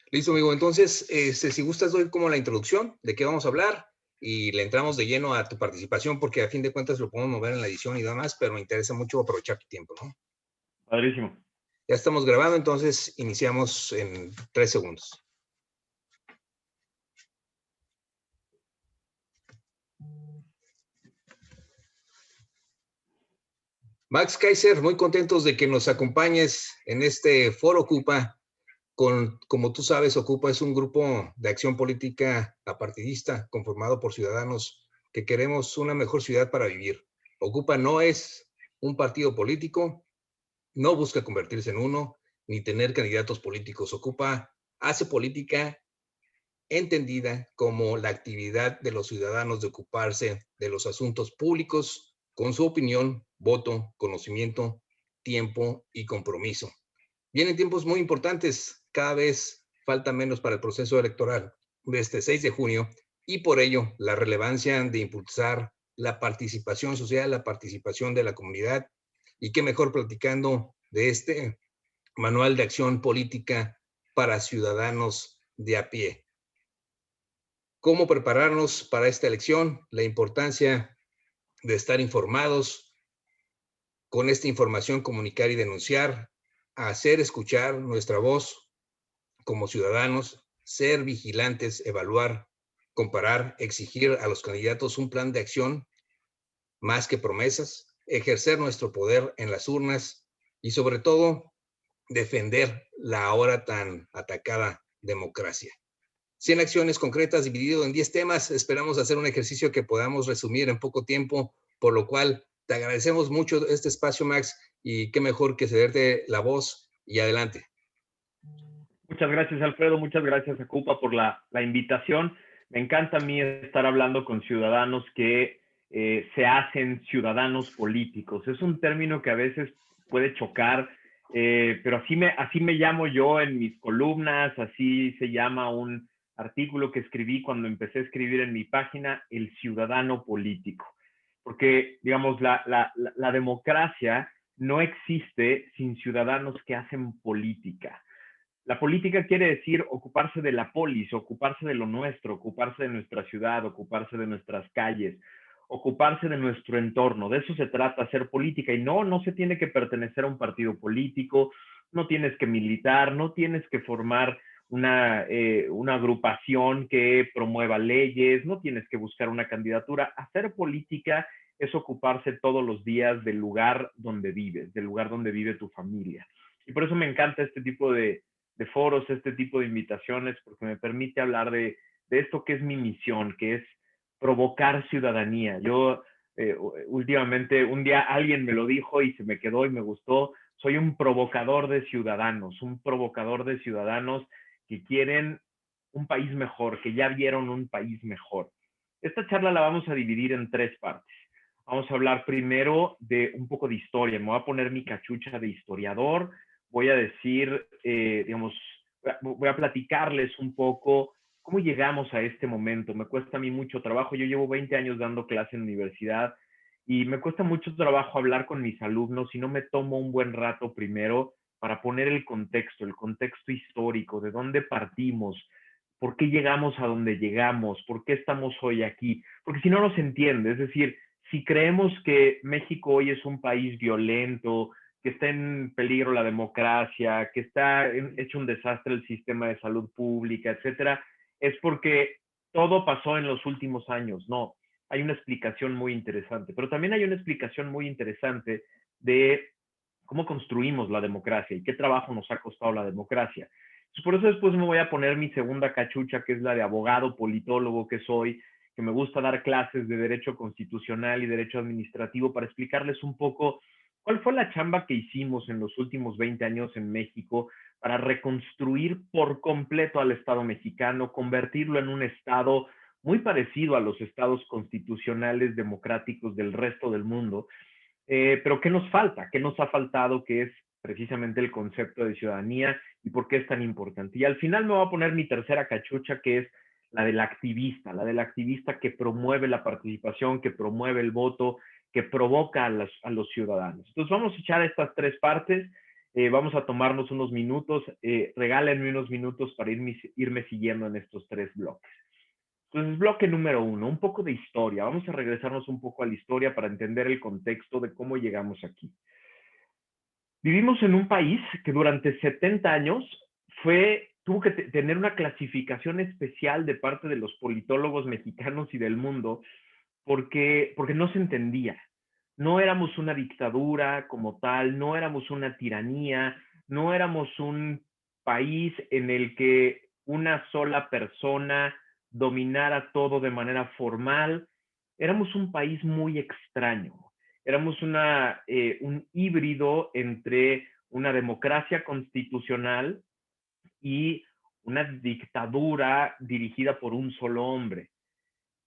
Listo, amigo. Entonces, si gustas, doy como la introducción de qué vamos a hablar y le entramos de lleno a tu participación, porque a fin de cuentas lo podemos mover en la edición y demás, pero me interesa mucho aprovechar tu tiempo, ¿no? Padrísimo. Ya estamos grabando, entonces iniciamos en 3 segundos. Max Kaiser, muy contentos de que nos acompañes en este foro Ocupa. Como tú sabes, Ocupa es un grupo de acción política apartidista conformado por ciudadanos que queremos una mejor ciudad para vivir. Ocupa no es un partido político, no busca convertirse en uno, ni tener candidatos políticos. Ocupa hace política entendida como la actividad de los ciudadanos de ocuparse de los asuntos públicos con su opinión, voto, conocimiento, tiempo y compromiso. Vienen tiempos muy importantes, cada vez falta menos para el proceso electoral de este 6 de junio y por ello la relevancia de impulsar la participación social, la participación de la comunidad y qué mejor platicando de este manual de acción política para ciudadanos de a pie. ¿Cómo prepararnos para esta elección? La importancia de estar informados, con esta información comunicar y denunciar, hacer escuchar nuestra voz como ciudadanos, ser vigilantes, evaluar, comparar, exigir a los candidatos un plan de acción más que promesas, ejercer nuestro poder en las urnas y sobre todo defender la ahora tan atacada democracia. 100 acciones concretas dividido en 10 temas. Esperamos hacer un ejercicio que podamos resumir en poco tiempo, por lo cual te agradecemos mucho este espacio, Max, y qué mejor que cederte la voz y adelante. Muchas gracias, Alfredo. Muchas gracias, Ocupa, por la invitación. Me encanta a mí estar hablando con ciudadanos que se hacen ciudadanos políticos. Es un término que a veces puede chocar, pero así me llamo yo en mis columnas, así se llama un artículo que escribí cuando empecé a escribir en mi página, El Ciudadano Político. Porque, digamos, la democracia no existe sin ciudadanos que hacen política. La política quiere decir ocuparse de la polis, ocuparse de lo nuestro, ocuparse de nuestra ciudad, ocuparse de nuestras calles, ocuparse de nuestro entorno. De eso se trata, hacer política. Y no se tiene que pertenecer a un partido político, no tienes que militar, no tienes que formar una agrupación que promueva leyes, no tienes que buscar una candidatura. Hacer política es ocuparse todos los días del lugar donde vives, del lugar donde vive tu familia. Y por eso me encanta este tipo de foros, este tipo de invitaciones, porque me permite hablar de esto que es mi misión, que es provocar ciudadanía. Yo últimamente, un día alguien me lo dijo y se me quedó y me gustó, soy un provocador de ciudadanos que quieren un país mejor, que ya vieron un país mejor. Esta charla la vamos a dividir en 3 partes. Vamos a hablar primero de un poco de historia. Me voy a poner mi cachucha de historiador, voy a decir, digamos, voy a platicarles un poco cómo llegamos a este momento. Me cuesta a mí mucho trabajo. Yo llevo 20 años dando clase en universidad y me cuesta mucho trabajo hablar con mis alumnos si no me tomo un buen rato primero para poner el contexto histórico, de dónde partimos, por qué llegamos a donde llegamos, por qué estamos hoy aquí. Porque si no, no se entiende. Es decir, si creemos que México hoy es un país violento, que está en peligro la democracia, que está hecho un desastre el sistema de salud pública, etcétera, es porque todo pasó en los últimos años. No, hay una explicación muy interesante, pero también hay una explicación muy interesante de cómo construimos la democracia y qué trabajo nos ha costado la democracia. Entonces, por eso después me voy a poner mi segunda cachucha, que es la de abogado, politólogo que soy, que me gusta dar clases de derecho constitucional y derecho administrativo para explicarles un poco cuál fue la chamba que hicimos en los últimos 20 años en México para reconstruir por completo al Estado mexicano, convertirlo en un Estado muy parecido a los estados constitucionales democráticos del resto del mundo. Pero ¿qué nos falta? ¿Qué nos ha faltado? Que es precisamente el concepto de ciudadanía y por qué es tan importante. Y al final me voy a poner mi tercera cachucha, que es la del activista que promueve la participación, que promueve el voto, que provoca a los ciudadanos. Entonces vamos a echar estas 3 partes. Vamos a tomarnos unos minutos, regálenme unos minutos para irme siguiendo en estos 3 bloques. Entonces, bloque número 1, un poco de historia. Vamos a regresarnos un poco a la historia para entender el contexto de cómo llegamos aquí. Vivimos en un país que durante 70 años tuvo que tener una clasificación especial de parte de los politólogos mexicanos y del mundo porque no se entendía. No éramos una dictadura como tal, no éramos una tiranía, no éramos un país en el que una sola persona dominara todo de manera formal. Éramos un país muy extraño. Éramos un híbrido entre una democracia constitucional y una dictadura dirigida por un solo hombre.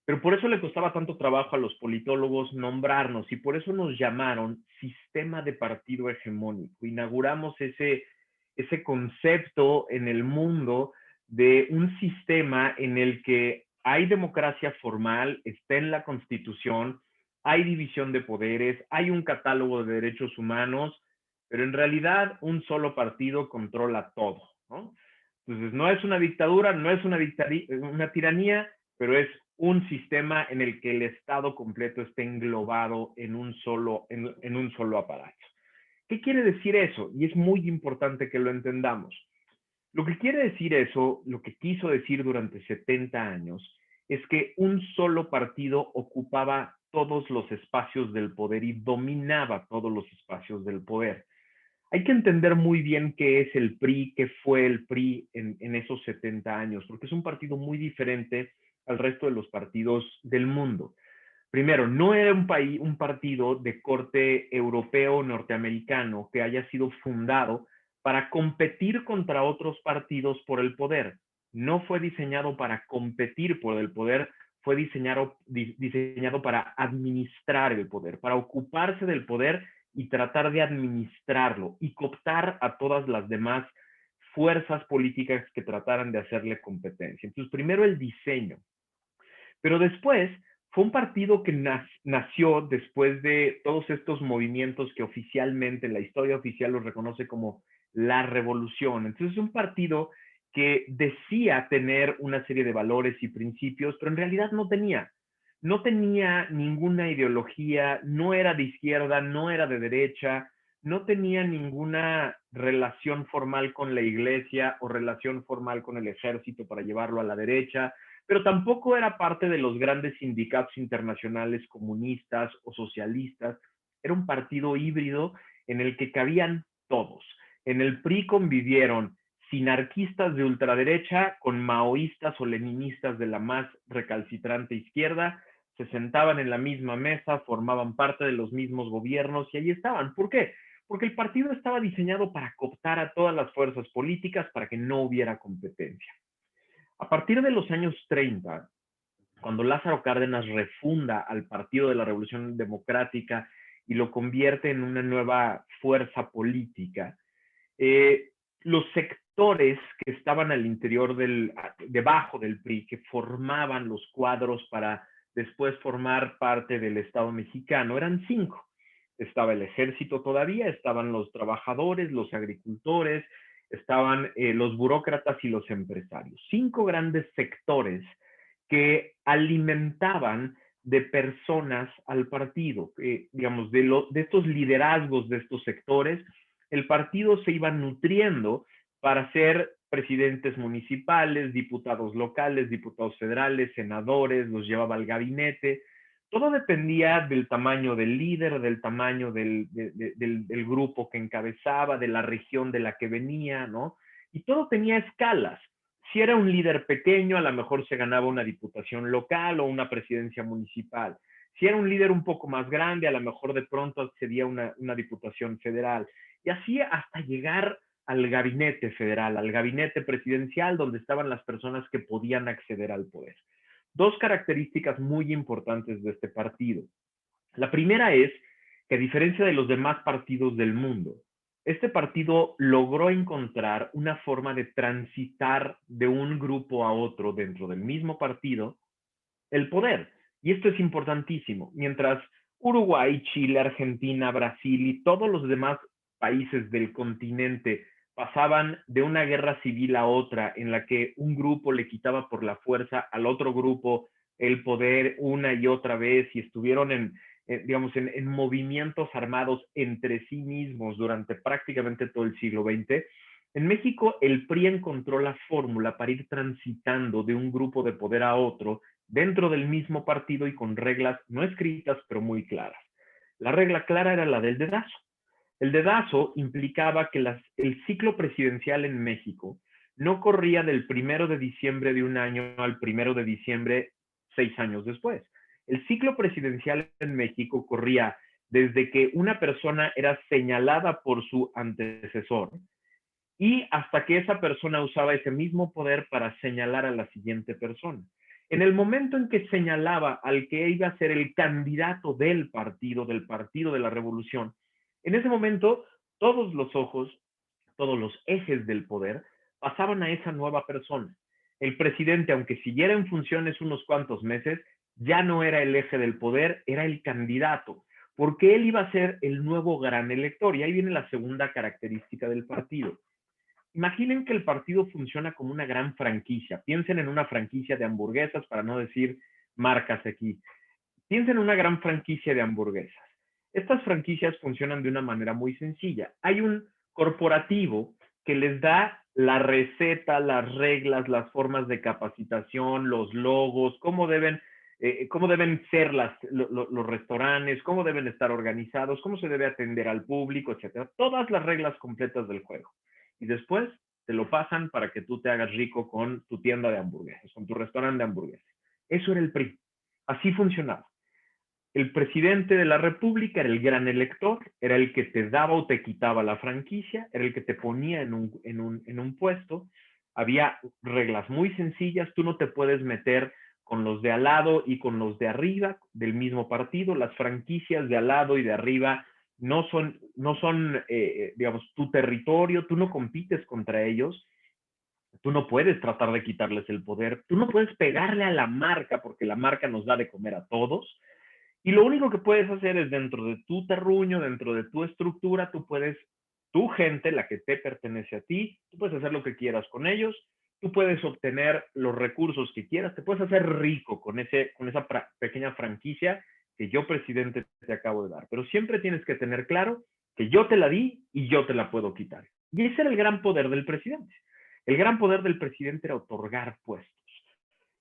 Pero por eso le costaba tanto trabajo a los politólogos nombrarnos y por eso nos llamaron sistema de partido hegemónico. Inauguramos ese concepto en el mundo de un sistema en el que hay democracia formal, está en la Constitución, hay división de poderes, hay un catálogo de derechos humanos, pero en realidad un solo partido controla todo, ¿no? Entonces, no es una dictadura, no es una tiranía, pero es un sistema en el que el Estado completo está englobado en un solo aparato. ¿Qué quiere decir eso? Y es muy importante que lo entendamos. Lo que quiere decir eso, lo que quiso decir durante 70 años, es que un solo partido ocupaba todos los espacios del poder y dominaba todos los espacios del poder. Hay que entender muy bien qué es el PRI, qué fue el PRI en esos 70 años, porque es un partido muy diferente al resto de los partidos del mundo. Primero, no era un partido de corte europeo o norteamericano que haya sido fundado para competir contra otros partidos por el poder. No fue diseñado para competir por el poder, fue diseñado para administrar el poder, para ocuparse del poder y tratar de administrarlo y cooptar a todas las demás fuerzas políticas que trataran de hacerle competencia. Entonces, primero el diseño. Pero después fue un partido que nació después de todos estos movimientos que oficialmente la historia oficial los reconoce como la revolución. Entonces, es un partido que decía tener una serie de valores y principios, pero en realidad no tenía. No tenía ninguna ideología, no era de izquierda, no era de derecha, no tenía ninguna relación formal con la iglesia o relación formal con el ejército para llevarlo a la derecha, pero tampoco era parte de los grandes sindicatos internacionales comunistas o socialistas. Era un partido híbrido en el que cabían todos. En el PRI convivieron sinarquistas de ultraderecha con maoístas o leninistas de la más recalcitrante izquierda, se sentaban en la misma mesa, formaban parte de los mismos gobiernos y ahí estaban. ¿Por qué? Porque el partido estaba diseñado para cooptar a todas las fuerzas políticas para que no hubiera competencia. A partir de los años 30, cuando Lázaro Cárdenas refunda al Partido de la Revolución Democrática y lo convierte en una nueva fuerza política, los sectores que estaban al interior debajo del PRI, que formaban los cuadros para después formar parte del Estado mexicano, eran 5. Estaba el ejército todavía, estaban los trabajadores, los agricultores, estaban los burócratas y los empresarios. 5 grandes sectores que alimentaban de personas al partido, digamos, de estos liderazgos de estos sectores, el partido se iba nutriendo para ser presidentes municipales, diputados locales, diputados federales, senadores, los llevaba al gabinete. Todo dependía del tamaño del líder, del tamaño del grupo que encabezaba, de la región de la que venía, ¿no? Y todo tenía escalas. Si era un líder pequeño, a lo mejor se ganaba una diputación local o una presidencia municipal. Si era un líder un poco más grande, a lo mejor de pronto accedía a una diputación federal. Y así hasta llegar al gabinete federal, al gabinete presidencial, donde estaban las personas que podían acceder al poder. 2 características muy importantes de este partido. La primera es que, a diferencia de los demás partidos del mundo, este partido logró encontrar una forma de transitar de un grupo a otro dentro del mismo partido el poder. Y esto es importantísimo. Mientras Uruguay, Chile, Argentina, Brasil y todos los demás países del continente pasaban de una guerra civil a otra, en la que un grupo le quitaba por la fuerza al otro grupo el poder una y otra vez, y estuvieron digamos, en movimientos armados entre sí mismos durante prácticamente todo el siglo XX. En México, el PRI encontró la fórmula para ir transitando de un grupo de poder a otro dentro del mismo partido y con reglas no escritas, pero muy claras. La regla clara era la del dedazo. El dedazo implicaba que el ciclo presidencial en México no corría del 1 de diciembre de un año al 1 de diciembre 6 años después. El ciclo presidencial en México corría desde que una persona era señalada por su antecesor y hasta que esa persona usaba ese mismo poder para señalar a la siguiente persona. En el momento en que señalaba al que iba a ser el candidato del Partido de la Revolución, en ese momento todos los ojos, todos los ejes del poder pasaban a esa nueva persona. El presidente, aunque siguiera en funciones unos cuantos meses, ya no era el eje del poder, era el candidato, porque él iba a ser el nuevo gran elector. Y ahí viene la segunda característica del partido. Imaginen que el partido funciona como una gran franquicia. Piensen en una franquicia de hamburguesas, para no decir marcas aquí. Piensen en una gran franquicia de hamburguesas. Estas franquicias funcionan de una manera muy sencilla. Hay un corporativo que les da la receta, las reglas, las formas de capacitación, los logos, cómo deben ser los restaurantes, cómo deben estar organizados, cómo se debe atender al público, etcétera. Todas las reglas completas del juego. Y después te lo pasan para que tú te hagas rico con tu tienda de hamburguesas, con tu restaurante de hamburguesas. Eso era el PRI. Así funcionaba. El presidente de la República era el gran elector, era el que te daba o te quitaba la franquicia, era el que te ponía en un puesto. Había reglas muy sencillas, tú no te puedes meter con los de al lado y con los de arriba del mismo partido. Las franquicias de al lado y de arriba no son digamos, tu territorio, tú no compites contra ellos, tú no puedes tratar de quitarles el poder, tú no puedes pegarle a la marca porque la marca nos da de comer a todos. Y lo único que puedes hacer es dentro de tu terruño, dentro de tu estructura, tu gente, la que te pertenece a ti, tú puedes hacer lo que quieras con ellos, tú puedes obtener los recursos que quieras, te puedes hacer rico con esa pequeña franquicia que yo, presidente, te acabo de dar. Pero siempre tienes que tener claro que yo te la di y yo te la puedo quitar. Y ese era el gran poder del presidente. El gran poder del presidente era otorgar puestos.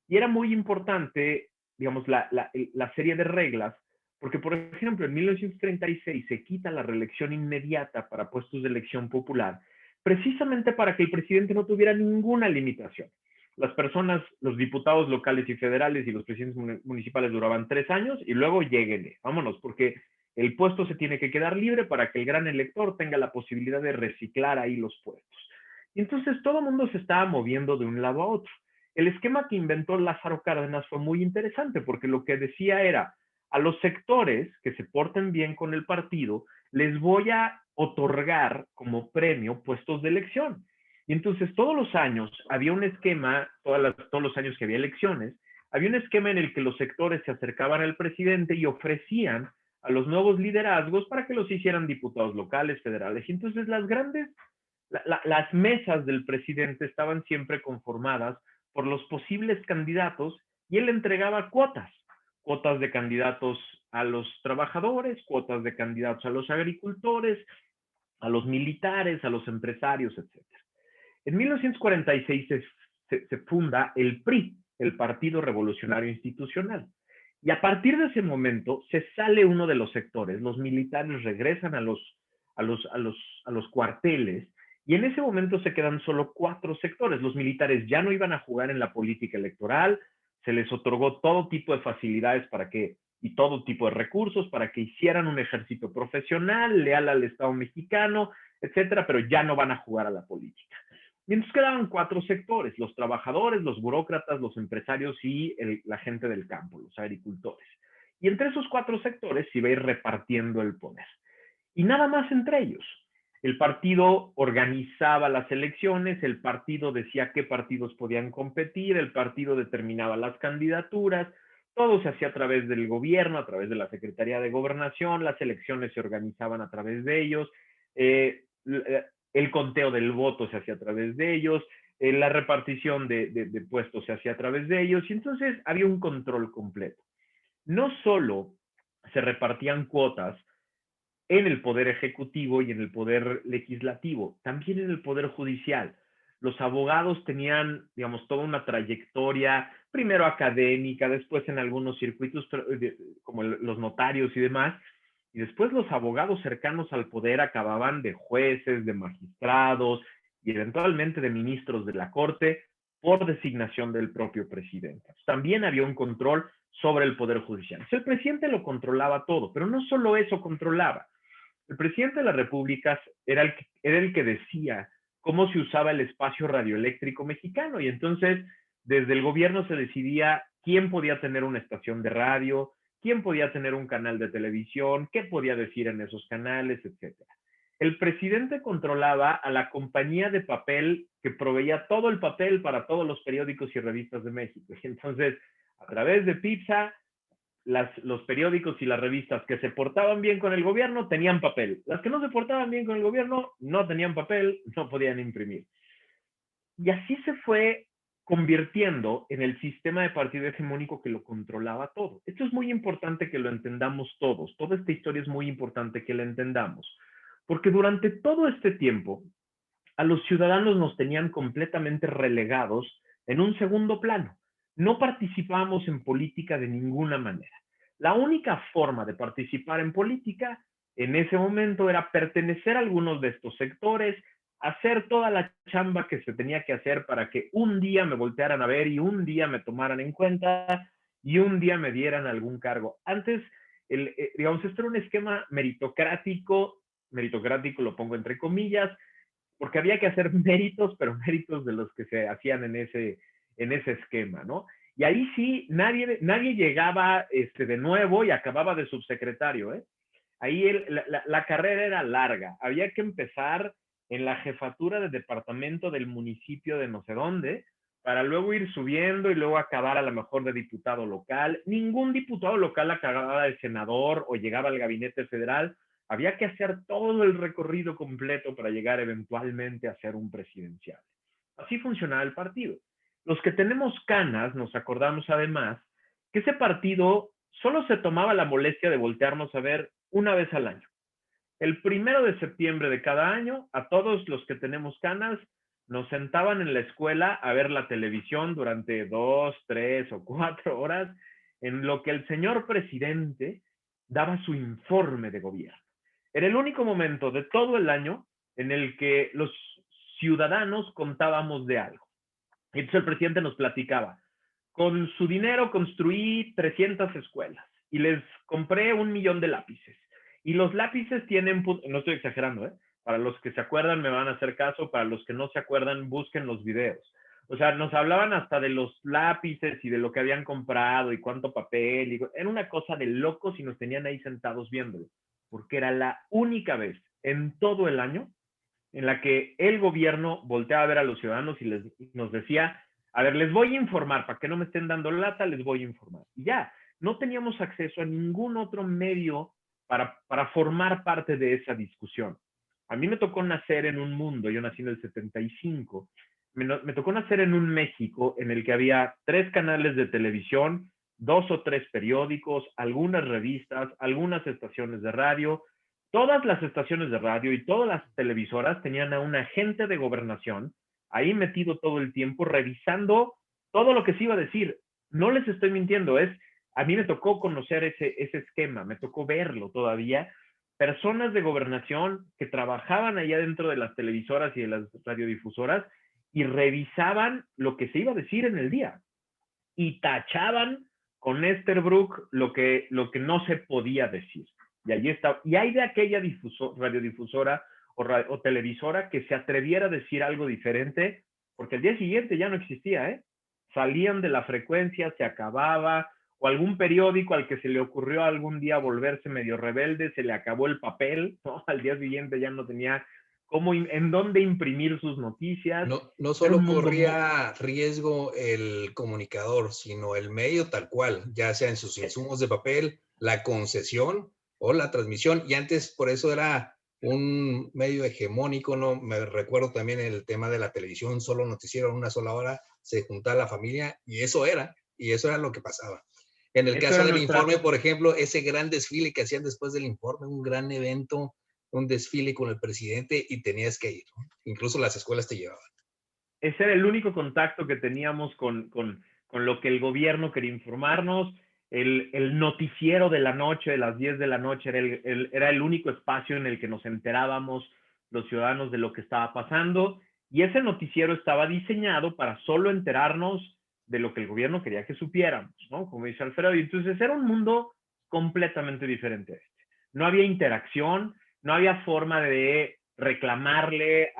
Y era muy importante, digamos, la serie de reglas, porque, por ejemplo, en 1936 se quita la reelección inmediata para puestos de elección popular, precisamente para que el presidente no tuviera ninguna limitación. Las personas, los diputados locales y federales y los presidentes municipales duraban 3 años y luego lléguenle, vámonos, porque el puesto se tiene que quedar libre para que el gran elector tenga la posibilidad de reciclar ahí los puestos. Y entonces todo el mundo se estaba moviendo de un lado a otro. El esquema que inventó Lázaro Cárdenas fue muy interesante porque lo que decía era, a los sectores que se porten bien con el partido, les voy a otorgar como premio puestos de elección. Y entonces todos los años había un esquema, todos los años que había elecciones, había un esquema en el que los sectores se acercaban al presidente y ofrecían a los nuevos liderazgos para que los hicieran diputados locales, federales. Y entonces las mesas del presidente estaban siempre conformadas por los posibles candidatos y él entregaba cuotas de candidatos a los trabajadores, cuotas de candidatos a los agricultores, a los militares, a los empresarios, etc. En 1946 se funda el PRI, el Partido Revolucionario Institucional. Y a partir de ese momento se sale uno de los sectores, los militares regresan a los cuarteles y en ese momento se quedan solo 4 sectores. Los militares ya no iban a jugar en la política electoral, se les otorgó todo tipo de facilidades y todo tipo de recursos para que hicieran un ejército profesional, leal al Estado mexicano, etcétera, pero ya no van a jugar a la política. Y entonces quedaban 4 sectores, los trabajadores, los burócratas, los empresarios y la gente del campo, los agricultores. Y entre esos 4 sectores se iba a ir repartiendo el poder. Y nada más entre ellos. El partido organizaba las elecciones, el partido decía qué partidos podían competir, el partido determinaba las candidaturas, todo se hacía a través del gobierno, a través de la Secretaría de Gobernación, las elecciones se organizaban a través de ellos, el conteo del voto se hacía a través de ellos, la repartición de puestos se hacía a través de ellos, y entonces había un control completo. No solo se repartían cuotas en el poder ejecutivo y en el poder legislativo, también en el poder judicial. Los abogados tenían, digamos, toda una trayectoria, primero académica, después en algunos circuitos como los notarios y demás, y después los abogados cercanos al poder acababan de jueces, de magistrados y eventualmente de ministros de la Corte por designación del propio presidente. También había un control sobre el poder judicial. El presidente lo controlaba todo, pero no solo eso controlaba. El presidente de la República era el que decía cómo se usaba el espacio radioeléctrico mexicano, y entonces desde el gobierno se decidía quién podía tener una estación de radio, quién podía tener un canal de televisión, qué podía decir en esos canales, etc. El presidente controlaba a la compañía de papel que proveía todo el papel para todos los periódicos y revistas de México. Y entonces, a través de PIPSA, los periódicos y las revistas que se portaban bien con el gobierno tenían papel. Las que no se portaban bien con el gobierno no tenían papel, no podían imprimir. Y así se fue convirtiendo en el sistema de partido hegemónico que lo controlaba todo. Esto es muy importante que lo entendamos todos. Toda esta historia es muy importante que la entendamos. Porque durante todo este tiempo, a los ciudadanos nos tenían completamente relegados en un segundo plano. No participábamos en política de ninguna manera. La única forma de participar en política en ese momento era pertenecer a algunos de estos sectores, hacer toda la chamba que se tenía que hacer para que un día me voltearan a ver y un día me tomaran en cuenta y un día me dieran algún cargo. Antes, digamos, esto era un esquema meritocrático lo pongo entre comillas, porque había que hacer méritos, pero méritos de los que se hacían en ese esquema, ¿no? Y ahí sí, nadie llegaba de nuevo y acababa de subsecretario, ¿eh? Ahí la carrera era larga. Había que empezar en la jefatura de departamento del municipio de no sé dónde, para luego ir subiendo y luego acabar a lo mejor de diputado local. Ningún diputado local acababa de senador o llegaba al gabinete federal. Había que hacer todo el recorrido completo para llegar eventualmente a ser un presidencial. Así funcionaba el partido. Los que tenemos canas nos acordamos además que ese partido solo se tomaba la molestia de voltearnos a ver una vez al año. El 1 de septiembre de cada año, a todos los que tenemos canas, nos sentaban en la escuela a ver la televisión durante 2, 3 o 4 horas, en lo que el señor presidente daba su informe de gobierno. Era el único momento de todo el año en el que los ciudadanos contábamos de algo. Entonces el presidente nos platicaba: con su dinero construí 300 escuelas y les compré 1,000,000 de lápices. Y los lápices tienen, no estoy exagerando, ¿eh? Para los que se acuerdan me van a hacer caso, para los que no se acuerdan busquen los videos. O sea, nos hablaban hasta de los lápices y de lo que habían comprado y cuánto papel. Era una cosa de locos y nos tenían ahí sentados viéndolo, porque era la única vez en todo el año en la que el gobierno volteaba a ver a los ciudadanos y nos decía: a ver, les voy a informar, para que no me estén dando lata, les voy a informar. Y ya, no teníamos acceso a ningún otro medio para formar parte de esa discusión. A mí me tocó nacer en un mundo, yo nací en el 75, me tocó nacer en un México en el que había 3 canales de televisión, 2 o 3 periódicos, algunas revistas, algunas estaciones de radio. Todas las estaciones de radio y todas las televisoras tenían a un agente de gobernación ahí metido todo el tiempo revisando todo lo que se iba a decir. No les estoy mintiendo, a mí me tocó conocer ese esquema, me tocó verlo todavía. Personas de gobernación que trabajaban allá dentro de las televisoras y de las radiodifusoras y revisaban lo que se iba a decir en el día y tachaban con Esterbrook lo que no se podía decir. Y allí está. Y hay de aquella radiodifusora o televisora que se atreviera a decir algo diferente, porque el día siguiente ya no existía, ¿eh? Salían de la frecuencia, se acababa, o algún periódico al que se le ocurrió algún día volverse medio rebelde, se le acabó el papel, ¿no? Al día siguiente ya no tenía en dónde imprimir sus noticias. No solo corría riesgo el comunicador, sino el medio tal cual, ya sea en sus insumos de papel, la concesión o la transmisión. Y antes por eso era un medio hegemónico, ¿no? Me recuerdo también el tema de la televisión, solo noticiero en una sola hora, se juntaba la familia y eso era lo que pasaba. En el Eso caso era del nuestra, informe, por ejemplo, ese gran desfile que hacían después del informe, un gran evento, un desfile con el presidente y tenías que ir, ¿no? Incluso las escuelas te llevaban. ese era el único contacto que teníamos con lo que el gobierno quería informarnos. El noticiero de la noche, de las 10 de la noche, era el único espacio en el que nos enterábamos los ciudadanos de lo que estaba pasando. Y ese noticiero estaba diseñado para solo enterarnos de lo que el gobierno quería que supiéramos, ¿no? Como dice Alfredo. Y entonces era un mundo completamente diferente a este. No había interacción, no había forma de reclamarle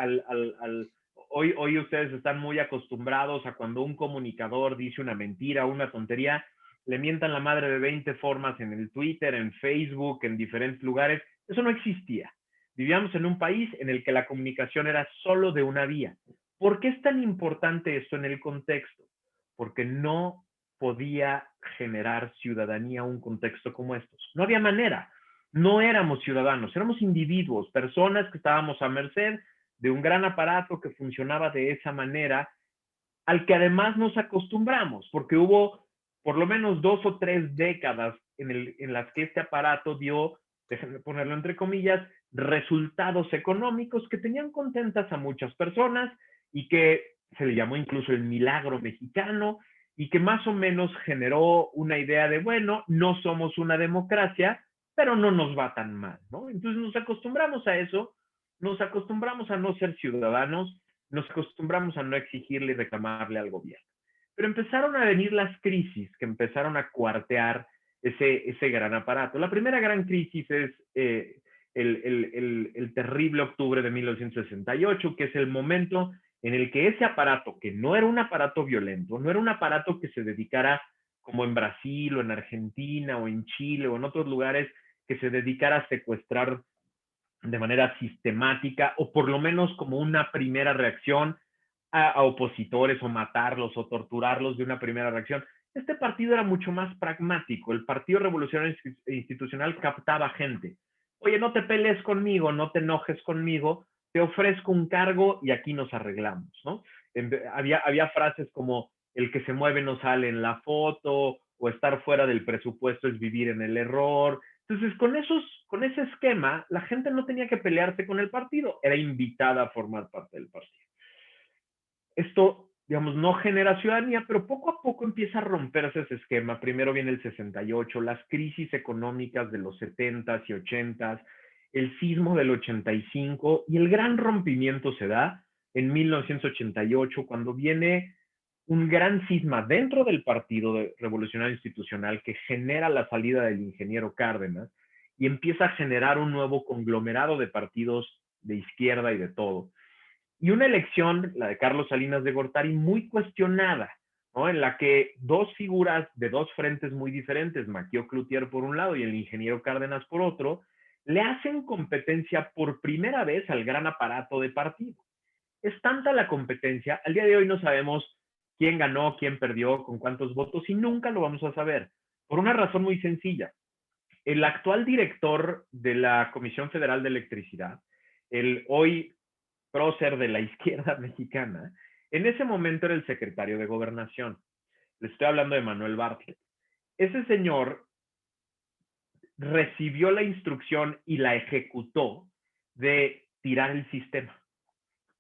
hoy ustedes están muy acostumbrados a cuando un comunicador dice una mentira, una tontería, le mientan la madre de 20 formas en el Twitter, en Facebook, en diferentes lugares. Eso no existía. Vivíamos en un país en el que la comunicación era solo de una vía. ¿Por qué es tan importante esto en el contexto? Porque no podía generar ciudadanía un contexto como estos. No había manera. No éramos ciudadanos, éramos individuos, personas que estábamos a merced de un gran aparato que funcionaba de esa manera, al que además nos acostumbramos, porque hubo por lo menos 2 o 3 décadas en las que este aparato dio, déjenme ponerlo entre comillas, resultados económicos que tenían contentas a muchas personas y que se le llamó incluso el milagro mexicano y que más o menos generó una idea de, bueno, no somos una democracia, pero no nos va tan mal, ¿no? Entonces nos acostumbramos a eso, nos acostumbramos a no ser ciudadanos, nos acostumbramos a no exigirle y reclamarle al gobierno. Pero empezaron a venir las crisis que empezaron a cuartear ese gran aparato. La primera gran crisis es el terrible octubre de 1968, que es el momento en el que ese aparato, que no era un aparato violento, no era un aparato que se dedicara como en Brasil o en Argentina o en Chile o en otros lugares, que se dedicara a secuestrar de manera sistemática o por lo menos como una primera reacción a opositores o matarlos o torturarlos de una primera reacción. Este partido era mucho más pragmático. El Partido Revolucionario Institucional captaba gente. Oye, no te pelees conmigo, no te enojes conmigo, te ofrezco un cargo y aquí nos arreglamos, ¿no? Había frases como el que se mueve no sale en la foto o estar fuera del presupuesto es vivir en el error. Entonces, con ese esquema, la gente no tenía que pelearse con el partido, era invitada a formar parte del partido. Esto, digamos, no genera ciudadanía, pero poco a poco empieza a romperse ese esquema. Primero viene el 68, las crisis económicas de los 70s y 80s, el sismo del 85 y el gran rompimiento se da en 1988 cuando viene un gran cisma dentro del Partido Revolucionario Institucional que genera la salida del ingeniero Cárdenas y empieza a generar un nuevo conglomerado de partidos de izquierda y de todo. Y una elección, la de Carlos Salinas de Gortari, muy cuestionada, ¿no? En la que dos figuras de dos frentes muy diferentes, Maquio Cloutier por un lado y el ingeniero Cárdenas por otro, le hacen competencia por primera vez al gran aparato de partido. Es tanta la competencia, al día de hoy no sabemos quién ganó, quién perdió, con cuántos votos y nunca lo vamos a saber, por una razón muy sencilla. El actual director de la Comisión Federal de Electricidad, el hoy prócer de la izquierda mexicana, en ese momento era el secretario de Gobernación. Le estoy hablando de Manuel Bartlett. Ese señor recibió la instrucción y la ejecutó de tirar el sistema,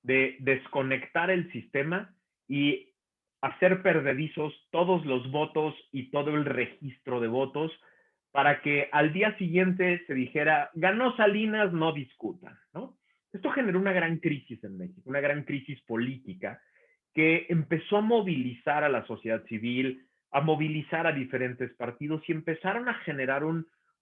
de desconectar el sistema y hacer perdedizos todos los votos y todo el registro de votos para que al día siguiente se dijera, ganó Salinas, no discutan, ¿no? Esto generó una gran crisis en México, una gran crisis política que empezó a movilizar a la sociedad civil, a movilizar a diferentes partidos y empezaron a generar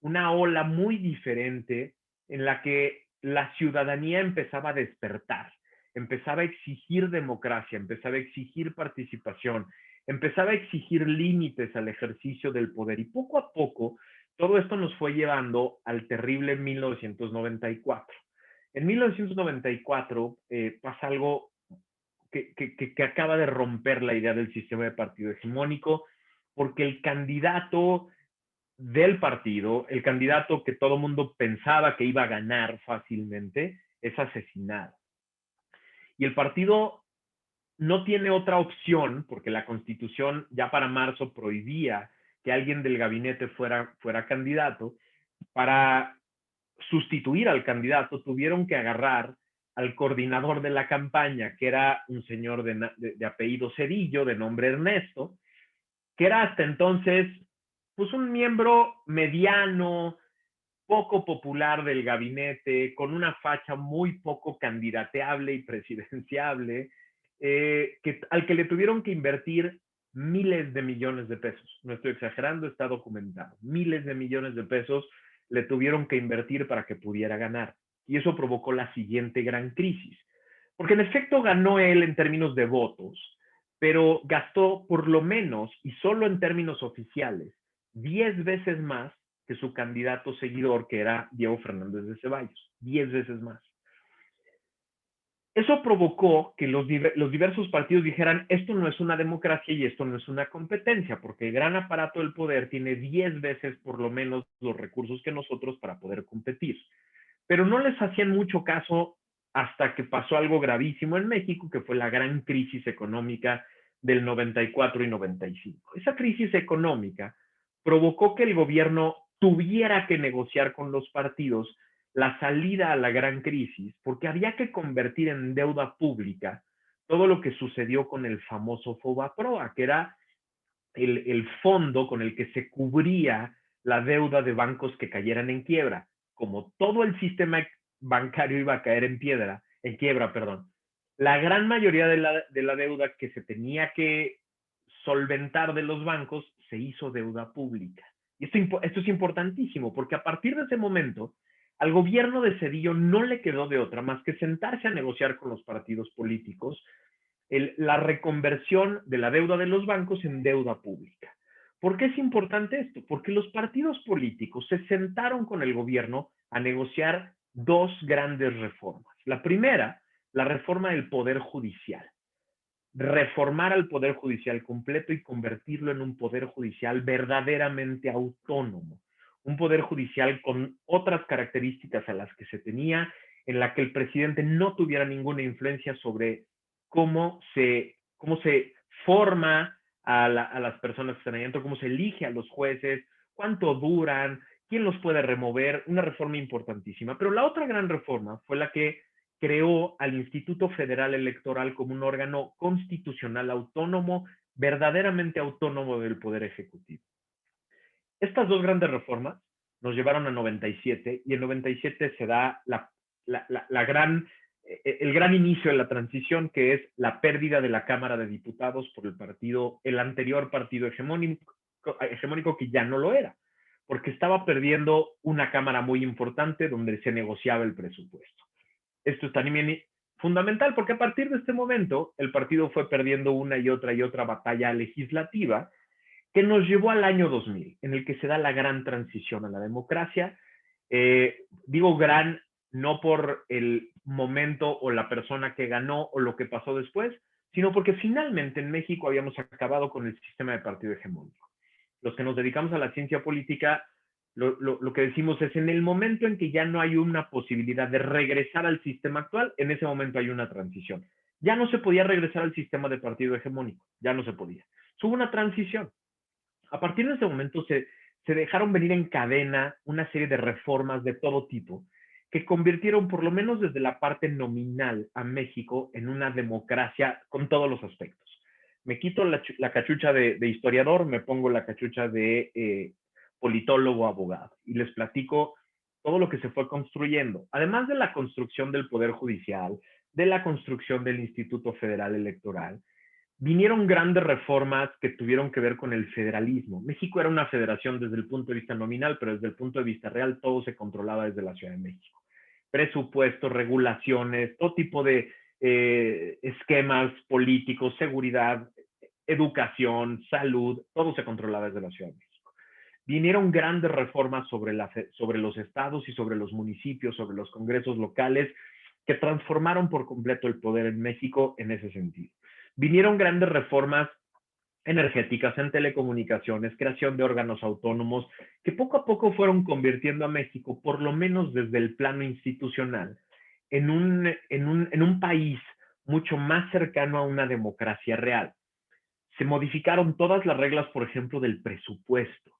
una ola muy diferente en la que la ciudadanía empezaba a despertar, empezaba a exigir democracia, empezaba a exigir participación, empezaba a exigir límites al ejercicio del poder y poco a poco todo esto nos fue llevando al terrible 1994. En 1994 pasa algo que acaba de romper la idea del sistema de partido hegemónico, porque el candidato del partido, el candidato que todo mundo pensaba que iba a ganar fácilmente, es asesinado. Y el partido no tiene otra opción, porque la Constitución ya para marzo prohibía que alguien del gabinete fuera candidato. Para sustituir al candidato tuvieron que agarrar al coordinador de la campaña, que era un señor de apellido Cedillo, de nombre Ernesto, que era hasta entonces pues un miembro mediano, poco popular del gabinete, con una facha muy poco candidateable y presidenciable, al que le tuvieron que invertir miles de millones de pesos. No estoy exagerando, está documentado. Miles de millones de pesos le tuvieron que invertir para que pudiera ganar. Y eso provocó la siguiente gran crisis. Porque en efecto ganó él en términos de votos, pero gastó por lo menos, y solo en términos oficiales, 10 veces más que su candidato seguidor, que era Diego Fernández de Ceballos, 10 veces más. Eso provocó que los diversos partidos dijeran, esto no es una democracia y esto no es una competencia, porque el gran aparato del poder tiene 10 veces por lo menos los recursos que nosotros para poder competir. Pero no les hacían mucho caso hasta que pasó algo gravísimo en México, que fue la gran crisis económica del 94 y 95. Esa crisis económica provocó que el gobierno tuviera que negociar con los partidos la salida a la gran crisis, porque había que convertir en deuda pública todo lo que sucedió con el famoso FOBAPROA, que era el fondo con el que se cubría la deuda de bancos que cayeran en quiebra. Como todo el sistema bancario iba a caer en quiebra, la gran mayoría de la deuda que se tenía que solventar de los bancos se hizo deuda pública. Y esto es importantísimo, porque a partir de ese momento, al gobierno de Cedillo no le quedó de otra más que sentarse a negociar con los partidos políticos la reconversión de la deuda de los bancos en deuda pública. ¿Por qué es importante esto? Porque los partidos políticos se sentaron con el gobierno a negociar dos grandes reformas. La primera, la reforma del Poder Judicial. Reformar al Poder Judicial completo y convertirlo en un Poder Judicial verdaderamente autónomo. Un Poder Judicial con otras características a las que se tenía, en la que el presidente no tuviera ninguna influencia sobre cómo se forma a las personas que están ahí dentro, cómo se elige a los jueces, cuánto duran, quién los puede remover, una reforma importantísima. Pero la otra gran reforma fue la que creó al Instituto Federal Electoral como un órgano constitucional autónomo, verdaderamente autónomo del Poder Ejecutivo. Estas dos grandes reformas nos llevaron a 97 y en 97 se da el gran inicio de la transición, que es la pérdida de la Cámara de Diputados por el anterior partido hegemónico que ya no lo era, porque estaba perdiendo una Cámara muy importante donde se negociaba el presupuesto. Esto es también fundamental porque a partir de este momento el partido fue perdiendo una y otra batalla legislativa que nos llevó al año 2000, en el que se da la gran transición a la democracia. Digo gran no por el momento o la persona que ganó o lo que pasó después, sino porque finalmente en México habíamos acabado con el sistema de partido hegemónico. Los que nos dedicamos a la ciencia política, lo que decimos es, en el momento en que ya no hay una posibilidad de regresar al sistema actual, en ese momento hay una transición. Ya no se podía regresar al sistema de partido hegemónico, ya no se podía. Hubo una transición. A partir de ese momento se dejaron venir en cadena una serie de reformas de todo tipo que convirtieron, por lo menos desde la parte nominal, a México en una democracia con todos los aspectos. Me quito la cachucha de historiador, me pongo la cachucha de politólogo, abogado, y les platico todo lo que se fue construyendo. Además de la construcción del Poder Judicial, de la construcción del Instituto Federal Electoral, vinieron grandes reformas que tuvieron que ver con el federalismo. México era una federación desde el punto de vista nominal, pero desde el punto de vista real todo se controlaba desde la Ciudad de México. Presupuestos, regulaciones, todo tipo de esquemas políticos, seguridad, educación, salud, todo se controlaba desde la Ciudad de México. Vinieron grandes reformas sobre los estados y sobre los municipios, sobre los congresos locales, que transformaron por completo el poder en México en ese sentido. Vinieron grandes reformas energéticas, en telecomunicaciones, creación de órganos autónomos, que poco a poco fueron convirtiendo a México, por lo menos desde el plano institucional, en un país mucho más cercano a una democracia real. Se modificaron todas las reglas, por ejemplo, del presupuesto,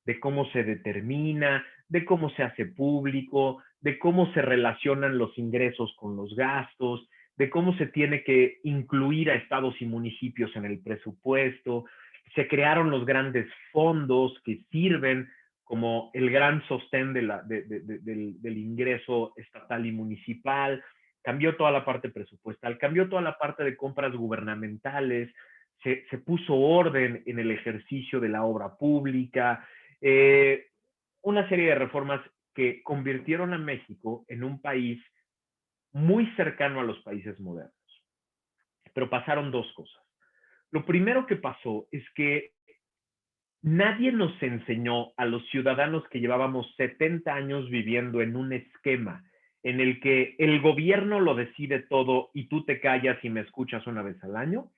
de cómo se determina, de cómo se hace público, de cómo se relacionan los ingresos con los gastos, de cómo se tiene que incluir a estados y municipios en el presupuesto. Se crearon los grandes fondos que sirven como el gran sostén del ingreso estatal y municipal. Cambió toda la parte presupuestal, cambió toda la parte de compras gubernamentales, se puso orden en el ejercicio de la obra pública, una serie de reformas que convirtieron a México en un país muy cercano a los países modernos. Pero pasaron dos cosas. Lo primero que pasó es que nadie nos enseñó a los ciudadanos que llevábamos 70 años viviendo en un esquema en el que el gobierno lo decide todo y tú te callas y me escuchas una vez al año,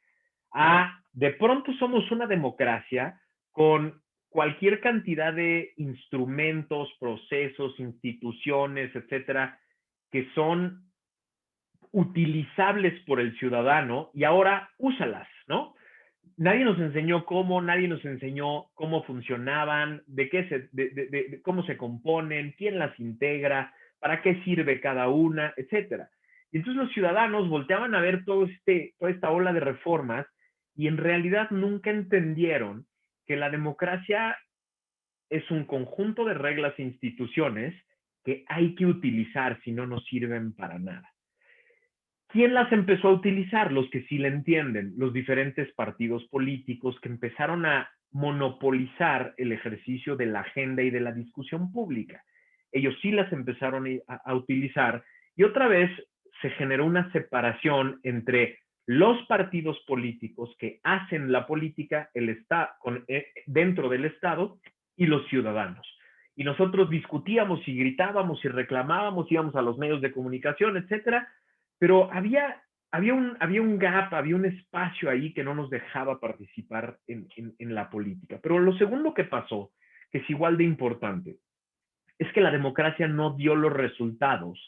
de pronto somos una democracia con cualquier cantidad de instrumentos, procesos, instituciones, etcétera, que son utilizables por el ciudadano y ahora úsalas, ¿no? Nadie nos enseñó cómo, nadie nos enseñó cómo funcionaban, de cómo se componen, quién las integra, para qué sirve cada una, etcétera. Y entonces los ciudadanos volteaban a ver toda esta ola de reformas y en realidad nunca entendieron que la democracia es un conjunto de reglas e instituciones que hay que utilizar, si no nos sirven para nada. ¿Quién las empezó a utilizar? Los que sí le entienden, los diferentes partidos políticos que empezaron a monopolizar el ejercicio de la agenda y de la discusión pública. Ellos sí las empezaron a utilizar y otra vez se generó una separación entre los partidos políticos que hacen la política dentro del Estado y los ciudadanos. Y nosotros discutíamos y gritábamos y reclamábamos, íbamos a los medios de comunicación, etcétera, pero había un gap, había un espacio ahí que no nos dejaba participar en la política. Pero lo segundo que pasó, que es igual de importante, es que la democracia no dio los resultados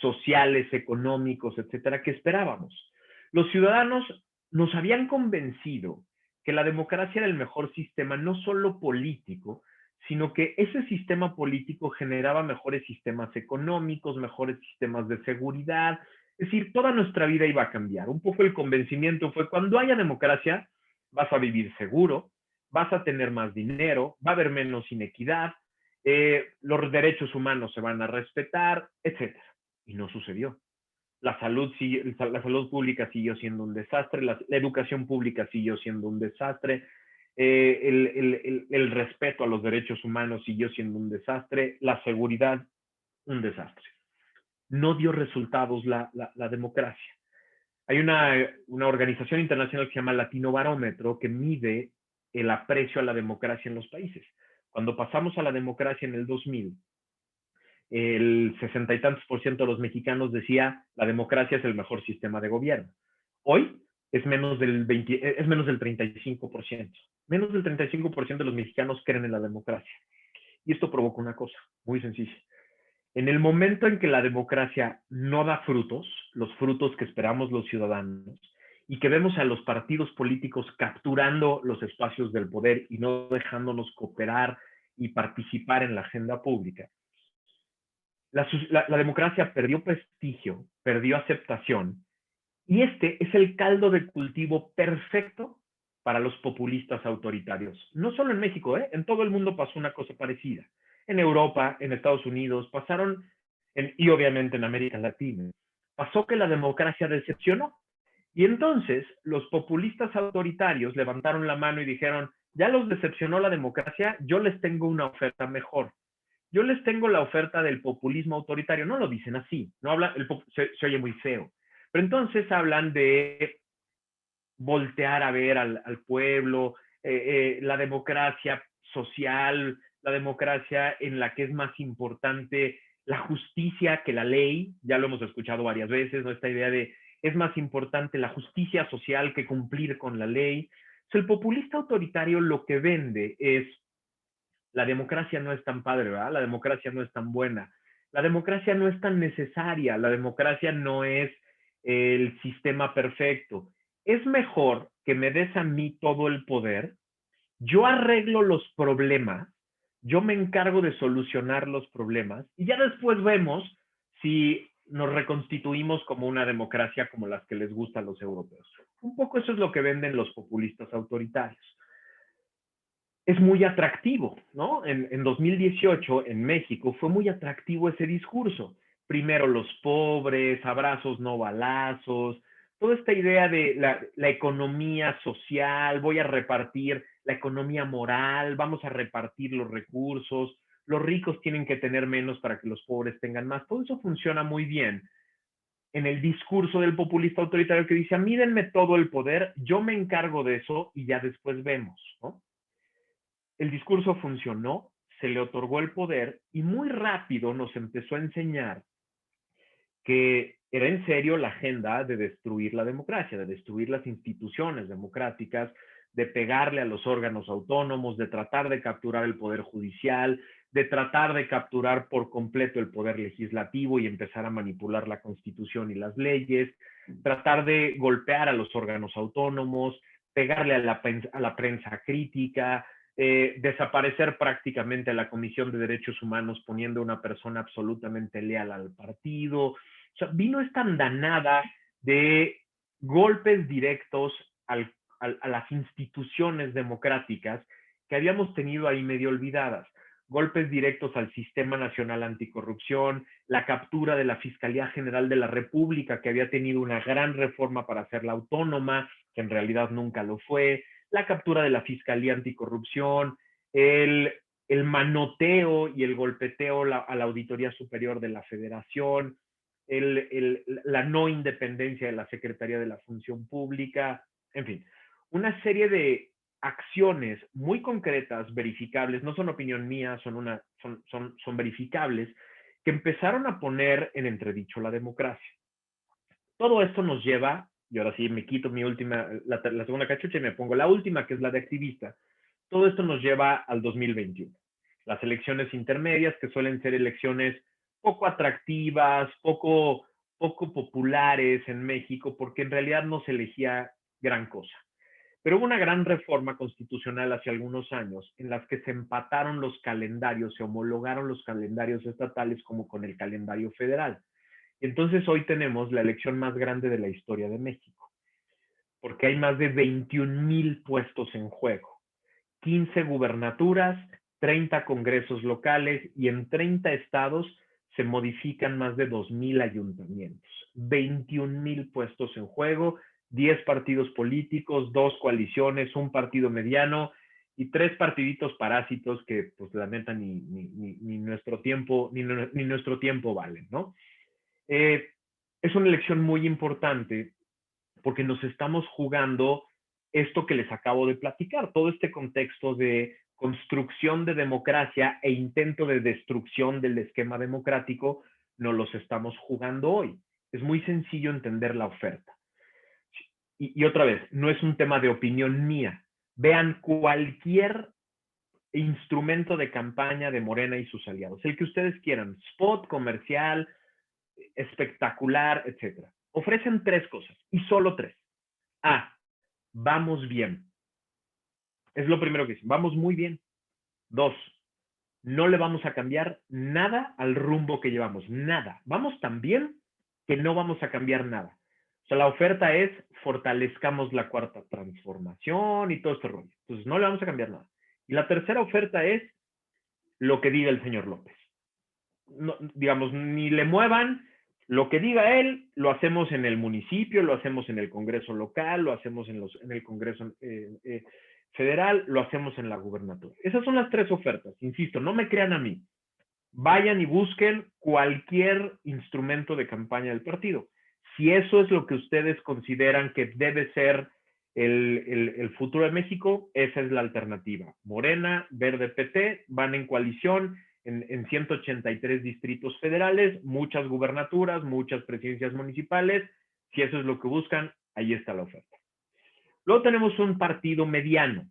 sociales, económicos, etcétera, que esperábamos. Los ciudadanos nos habían convencido que la democracia era el mejor sistema, no solo político, sino que ese sistema político generaba mejores sistemas económicos, mejores sistemas de seguridad. Es decir, toda nuestra vida iba a cambiar. Un poco el convencimiento fue, cuando haya democracia, vas a vivir seguro, vas a tener más dinero, va a haber menos inequidad, los derechos humanos se van a respetar, etc. Y no sucedió. La salud pública siguió siendo un desastre, la educación pública siguió siendo un desastre, el respeto a los derechos humanos siguió siendo un desastre, la seguridad, un desastre. No dio resultados la democracia. Hay una organización internacional que se llama Latino Barómetro que mide el aprecio a la democracia en los países. Cuando pasamos a la democracia en el 2000, el 60 y tantos % de los mexicanos decía la democracia es el mejor sistema de gobierno. Hoy es menos del 35%. Menos del 35% de los mexicanos creen en la democracia. Y esto provoca una cosa muy sencilla. En el momento en que la democracia no da frutos, los frutos que esperamos los ciudadanos, y que vemos a los partidos políticos capturando los espacios del poder y no dejándonos cooperar y participar en la agenda pública, la democracia perdió prestigio, perdió aceptación, y este es el caldo de cultivo perfecto para los populistas autoritarios. No solo en México, en todo el mundo pasó una cosa parecida. En Europa, en Estados Unidos, y obviamente en América Latina. Pasó que la democracia decepcionó. Y entonces los populistas autoritarios levantaron la mano y dijeron, ya los decepcionó la democracia, yo les tengo una oferta mejor. Yo les tengo la oferta del populismo autoritario. No lo dicen así, no habla, se oye muy feo. Pero entonces hablan de voltear a ver al pueblo, la democracia social, la democracia en la que es más importante la justicia que la ley. Ya lo hemos escuchado varias veces, ¿no? Esta idea de es más importante la justicia social que cumplir con la ley. El populista autoritario lo que vende es: la democracia no es tan padre, ¿verdad? La democracia no es tan buena. La democracia no es tan necesaria. La democracia no es el sistema perfecto. Es mejor que me des a mí todo el poder. Yo arreglo los problemas. Yo me encargo de solucionar los problemas. Y ya después vemos si nos reconstituimos como una democracia como las que les gusta a los europeos. Un poco eso es lo que venden los populistas autoritarios. Es muy atractivo, ¿no? En 2018, en México, fue muy atractivo ese discurso. Primero los pobres, abrazos, no balazos, toda esta idea de la economía social, voy a repartir la economía moral, vamos a repartir los recursos, los ricos tienen que tener menos para que los pobres tengan más. Todo eso funciona muy bien en el discurso del populista autoritario que dice: a mí denme todo el poder, yo me encargo de eso y ya después vemos, ¿no? El discurso funcionó, se le otorgó el poder y muy rápido nos empezó a enseñar que era en serio la agenda de destruir la democracia, de destruir las instituciones democráticas, de pegarle a los órganos autónomos, de tratar de capturar el poder judicial, de tratar de capturar por completo el poder legislativo y empezar a manipular la Constitución y las leyes, tratar de golpear a los órganos autónomos, pegarle a la prensa crítica, desaparecer prácticamente a la Comisión de Derechos Humanos poniendo una persona absolutamente leal al partido. O sea, vino esta andanada de golpes directos a las instituciones democráticas que habíamos tenido ahí medio olvidadas. Golpes directos al Sistema Nacional Anticorrupción, la captura de la Fiscalía General de la República, que había tenido una gran reforma para hacerla autónoma, que en realidad nunca lo fue, la captura de la Fiscalía Anticorrupción, el manoteo y el golpeteo a la Auditoría Superior de la Federación, la no independencia de la Secretaría de la Función Pública, en fin, una serie de acciones muy concretas, verificables, no son opinión mía, son verificables, que empezaron a poner en entredicho la democracia. Todo esto nos lleva, y ahora sí me quito la segunda cachucha y me pongo la última, que es la de activista. Todo esto nos lleva al 2021. Las elecciones intermedias, que suelen ser elecciones poco atractivas, poco populares en México, porque en realidad no se elegía gran cosa. Pero hubo una gran reforma constitucional hace algunos años en las que se empataron los calendarios, se homologaron los calendarios estatales como con el calendario federal. Y entonces hoy tenemos la elección más grande de la historia de México, porque hay más de 21,000 puestos en juego, 15 gubernaturas, 30 congresos locales y en 30 estados se modifican más de 2,000 ayuntamientos, 21,000 puestos en juego, 10 partidos políticos, 2 coaliciones, un partido mediano y 3 partiditos parásitos que, pues, la neta, ni nuestro tiempo valen, ¿no? Es una elección muy importante porque nos estamos jugando esto que les acabo de platicar, todo este contexto de construcción de democracia e intento de destrucción del esquema democrático, nos los estamos jugando hoy. Es muy sencillo entender la oferta. Y otra vez, no es un tema de opinión mía. Vean cualquier instrumento de campaña de Morena y sus aliados, el que ustedes quieran, spot, comercial, espectacular, etcétera. Ofrecen 3 cosas y solo 3. A, vamos bien. Es lo primero que dicen, vamos muy bien. 2, no le vamos a cambiar nada al rumbo que llevamos, nada. Vamos tan bien que no vamos a cambiar nada. O sea, la oferta es fortalezcamos la cuarta transformación y todo este rollo. Entonces, no le vamos a cambiar nada. Y la tercera oferta es lo que diga el señor López. No, digamos, ni le muevan, lo que diga él, lo hacemos en el municipio, lo hacemos en el Congreso local, lo hacemos en el Congreso federal, lo hacemos en la gubernatura. Esas son las 3 ofertas. Insisto, no me crean a mí. Vayan y busquen cualquier instrumento de campaña del partido. Si eso es lo que ustedes consideran que debe ser el futuro de México, esa es la alternativa. Morena, Verde, PT, van en coalición en 183 distritos federales, muchas gubernaturas, muchas presidencias municipales. Si eso es lo que buscan, ahí está la oferta. Luego tenemos un partido mediano,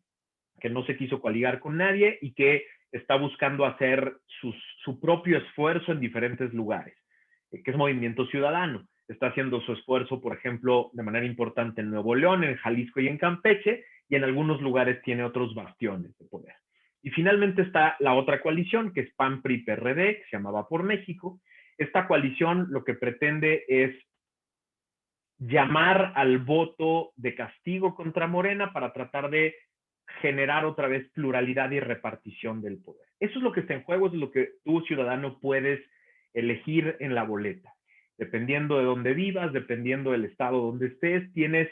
que no se quiso coaligar con nadie y que está buscando hacer su propio esfuerzo en diferentes lugares, que es Movimiento Ciudadano. Está haciendo su esfuerzo, por ejemplo, de manera importante en Nuevo León, en Jalisco y en Campeche, y en algunos lugares tiene otros bastiones de poder. Y finalmente está la otra coalición, que es PAN, PRI, PRD, que se llamaba Por México. Esta coalición lo que pretende es llamar al voto de castigo contra Morena para tratar de generar otra vez pluralidad y repartición del poder. Eso es lo que está en juego, es lo que tú, ciudadano, puedes elegir en la boleta. Dependiendo de dónde vivas, dependiendo del estado donde estés, tienes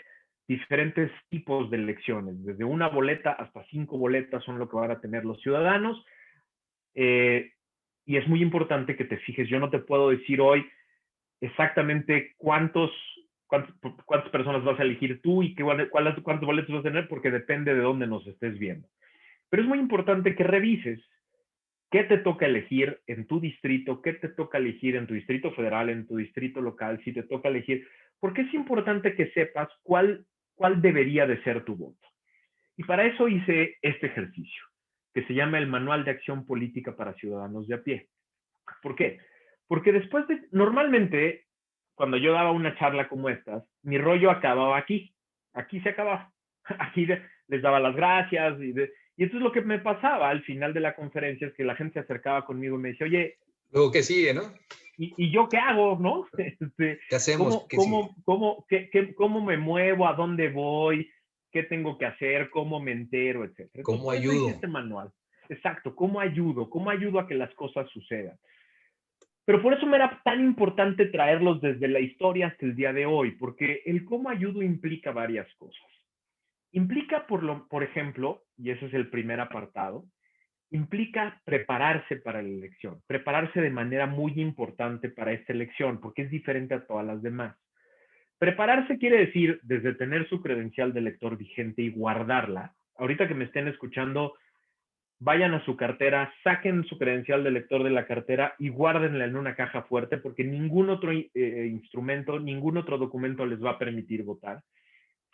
diferentes tipos de elecciones. Desde una boleta hasta 5 boletas son lo que van a tener los ciudadanos. Y es muy importante que te fijes. Yo no te puedo decir hoy exactamente cuántas personas vas a elegir tú y cuántos boletos vas a tener, porque depende de dónde nos estés viendo. Pero es muy importante que revises qué te toca elegir en tu distrito, qué te toca elegir en tu distrito federal, en tu distrito local, si te toca elegir, porque es importante que sepas cuál debería de ser tu voto. Y para eso hice este ejercicio, que se llama el Manual de Acción Política para Ciudadanos de a Pie. ¿Por qué? Porque normalmente, cuando yo daba una charla como estas, mi rollo acababa aquí se acababa. Aquí les daba las gracias y esto es lo que me pasaba al final de la conferencia, es que la gente se acercaba conmigo y me decía, oye, Luego, ¿qué sigue, no? ¿Y yo qué hago, no? ¿Qué hacemos? ¿Qué sigue? ¿Cómo me muevo? ¿A dónde voy? ¿Qué tengo que hacer? ¿Cómo me entero? Etcétera. Entonces, ¿Cómo por eso hice ayudo? este manual. Exacto, ¿cómo ayudo? ¿Cómo ayudo a que las cosas sucedan? Pero por eso me era tan importante traerlos desde la historia hasta el día de hoy, porque el cómo ayudo implica varias cosas. Implica, por ejemplo, y ese es el primer apartado, implica prepararse para la elección, prepararse de manera muy importante para esta elección, porque es diferente a todas las demás. Prepararse quiere decir desde tener su credencial de elector vigente y guardarla. Ahorita que me estén escuchando, vayan a su cartera, saquen su credencial de lector de la cartera y guárdenla en una caja fuerte, porque ningún otro instrumento, ningún otro documento les va a permitir votar.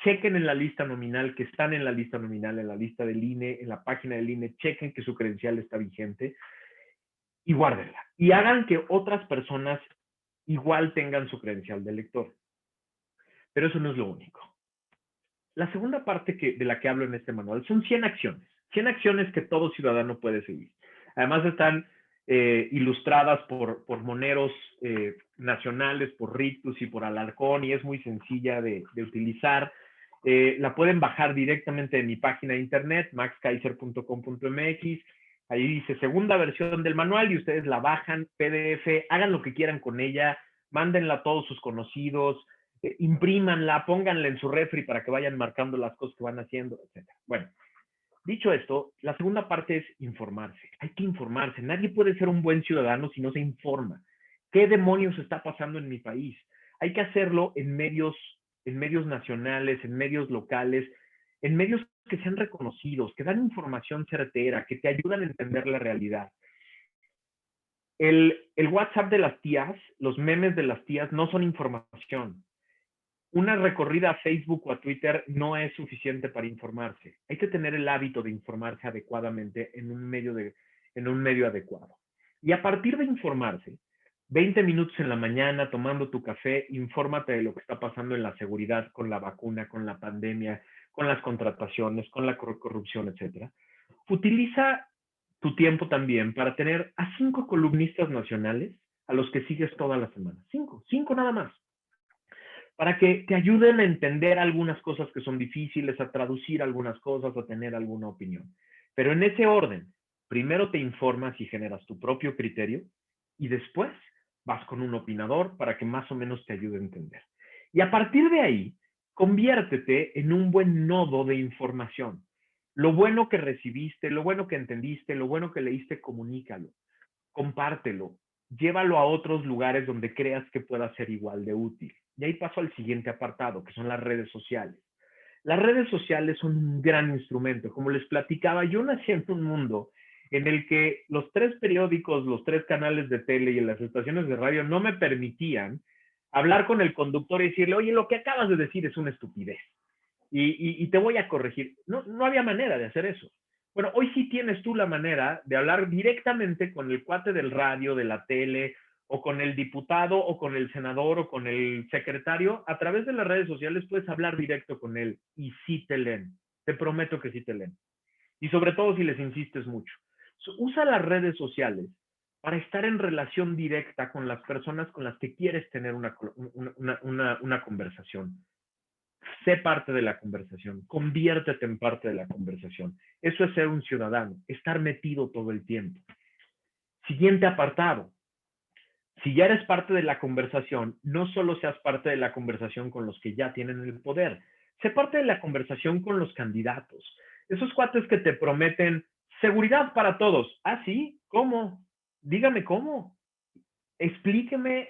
Chequen en la lista nominal, que están en la lista nominal, en la lista del INE, en la página del INE, chequen que su credencial está vigente y guárdenla. Y hagan que otras personas igual tengan su credencial de lector. Pero eso no es lo único. La segunda parte de la que hablo en este manual son 100 acciones. 100 acciones que todo ciudadano puede seguir. Además están ilustradas por moneros nacionales, por Rictus y por Alarcón, y es muy sencilla de utilizar. La pueden bajar directamente de mi página de internet, maxkaiser.com.mx. Ahí dice segunda versión del manual y ustedes la bajan, PDF, hagan lo que quieran con ella, mándenla a todos sus conocidos, imprímanla, pónganla en su refri para que vayan marcando las cosas que van haciendo, etc. Bueno, dicho esto, la segunda parte es informarse. Hay que informarse. Nadie puede ser un buen ciudadano si no se informa. ¿Qué demonios está pasando en mi país? Hay que hacerlo en medios nacionales, en medios locales, en medios que sean reconocidos, que dan información certera, que te ayudan a entender la realidad. El WhatsApp de las tías, los memes de las tías no son información. Una recorrida a Facebook o a Twitter no es suficiente para informarse. Hay que tener el hábito de informarse adecuadamente en un medio adecuado. Y a partir de informarse, 20 minutos en la mañana tomando tu café, infórmate de lo que está pasando en la seguridad, con la vacuna, con la pandemia, con las contrataciones, con la corrupción, etc. Utiliza tu tiempo también para tener a 5 columnistas nacionales a los que sigues toda la semana. 5 nada más, para que te ayuden a entender algunas cosas que son difíciles, a traducir algunas cosas, a tener alguna opinión. Pero en ese orden, primero te informas y generas tu propio criterio y después vas con un opinador para que más o menos te ayude a entender. Y a partir de ahí, conviértete en un buen nodo de información. Lo bueno que recibiste, lo bueno que entendiste, lo bueno que leíste, comunícalo, compártelo, llévalo a otros lugares donde creas que pueda ser igual de útil. Y ahí paso al siguiente apartado, que son las redes sociales. Las redes sociales son un gran instrumento. Como les platicaba, yo nací en un mundo en el que los 3 periódicos, los 3 canales de tele y las estaciones de radio no me permitían hablar con el conductor y decirle, oye, lo que acabas de decir es una estupidez. y te voy a corregir. No, no había manera de hacer eso. Bueno, hoy sí tienes tú la manera de hablar directamente con el cuate del radio, de la tele, o con el diputado, o con el senador, o con el secretario. A través de las redes sociales puedes hablar directo con él y sí te leen. Te prometo que sí te leen. Y sobre todo si les insistes mucho. Usa las redes sociales para estar en relación directa con las personas con las que quieres tener una conversación. Sé parte de la conversación, conviértete en parte de la conversación. Eso es ser un ciudadano, estar metido todo el tiempo. Siguiente apartado. Si ya eres parte de la conversación, no solo seas parte de la conversación con los que ya tienen el poder, sé parte de la conversación con los candidatos. Esos cuates que te prometen seguridad para todos. ¿Ah, sí? ¿Cómo? Dígame cómo. Explíqueme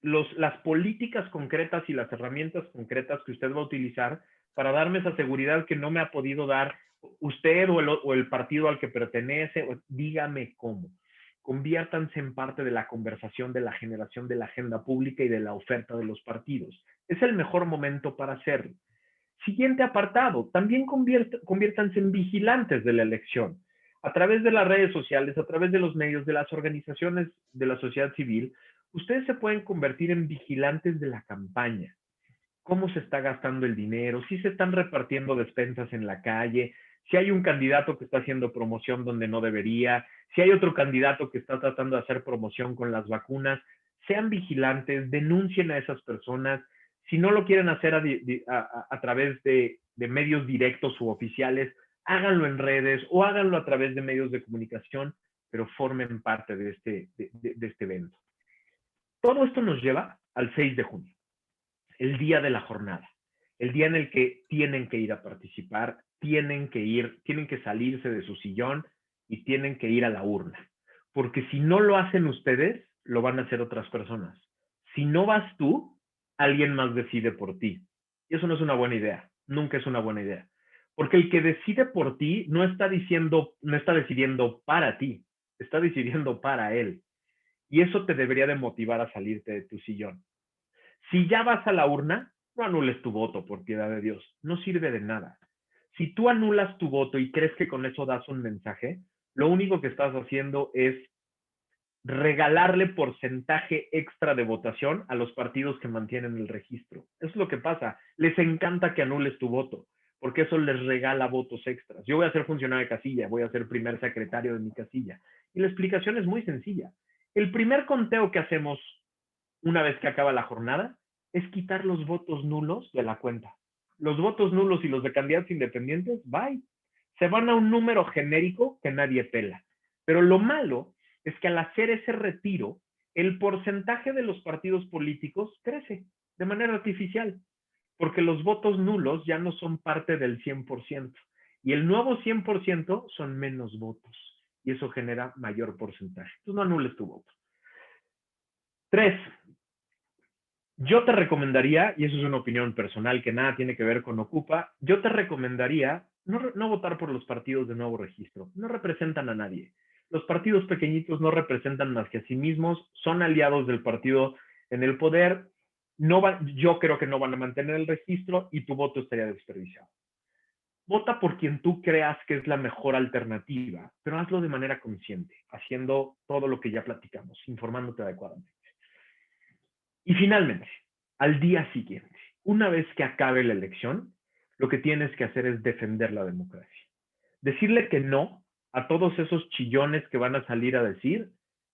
las políticas concretas y las herramientas concretas que usted va a utilizar para darme esa seguridad que no me ha podido dar usted o el partido al que pertenece. Dígame cómo. Conviértanse en parte de la conversación, de la generación de la agenda pública y de la oferta de los partidos. Es el mejor momento para hacerlo. Siguiente apartado, también conviértanse en vigilantes de la elección. A través de las redes sociales, a través de los medios, de las organizaciones de la sociedad civil, ustedes se pueden convertir en vigilantes de la campaña. Cómo se está gastando el dinero, si se están repartiendo despensas en la calle, si hay un candidato que está haciendo promoción donde no debería, si hay otro candidato que está tratando de hacer promoción con las vacunas. Sean vigilantes, denuncien a esas personas. Si no lo quieren hacer a través de medios directos u oficiales, háganlo en redes o háganlo a través de medios de comunicación, pero formen parte de este evento. Todo esto nos lleva al 6 de junio, el día de la jornada, el día en el que tienen que ir a participar, tienen que salirse de su sillón y tienen que ir a la urna. Porque si no lo hacen ustedes, lo van a hacer otras personas. Si no vas tú, alguien más decide por ti. Y eso no es una buena idea, nunca es una buena idea. Porque el que decide por ti no está decidiendo para ti, está decidiendo para él. Y eso te debería de motivar a salirte de tu sillón. Si ya vas a la urna, no anules tu voto, por piedad de Dios. No sirve de nada. Si tú anulas tu voto y crees que con eso das un mensaje, lo único que estás haciendo es regalarle porcentaje extra de votación a los partidos que mantienen el registro. Eso es lo que pasa. Les encanta que anules tu voto, porque eso les regala votos extras. Yo voy a ser funcionario de casilla, voy a ser primer secretario de mi casilla. Y la explicación es muy sencilla. El primer conteo que hacemos una vez que acaba la jornada es quitar los votos nulos de la cuenta. Los votos nulos y los de candidatos independientes, bye. Se van a un número genérico que nadie pela. Pero lo malo es que al hacer ese retiro, el porcentaje de los partidos políticos crece de manera artificial, porque los votos nulos ya no son parte del 100%, y el nuevo 100% son menos votos, y eso genera mayor porcentaje. Entonces no anules tu voto. 3. Yo te recomendaría, y eso es una opinión personal que nada tiene que ver con Ocupa, yo te recomendaría no votar por los partidos de nuevo registro. No representan a nadie. Los partidos pequeñitos no representan más que a sí mismos, son aliados del partido en el poder. Yo creo que no van a mantener el registro y tu voto estaría desperdiciado. Vota por quien tú creas que es la mejor alternativa, pero hazlo de manera consciente, haciendo todo lo que ya platicamos, informándote adecuadamente. Y finalmente, al día siguiente, una vez que acabe la elección, lo que tienes que hacer es defender la democracia. Decirle que no a todos esos chillones que van a salir a decir,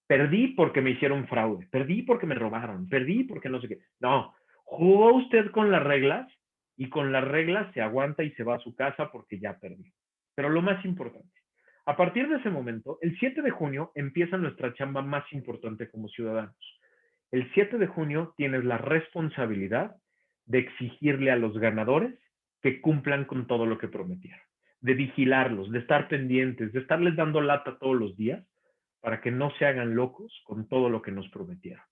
perdí porque me hicieron fraude, perdí porque me robaron, perdí porque no sé qué. No, jugó usted con las reglas y con las reglas se aguanta y se va a su casa porque ya perdió. Pero lo más importante, a partir de ese momento, el 7 de junio empieza nuestra chamba más importante como ciudadanos. El 7 de junio tienes la responsabilidad de exigirle a los ganadores que cumplan con todo lo que prometieron, de vigilarlos, de estar pendientes, de estarles dando lata todos los días para que no se hagan locos con todo lo que nos prometieron.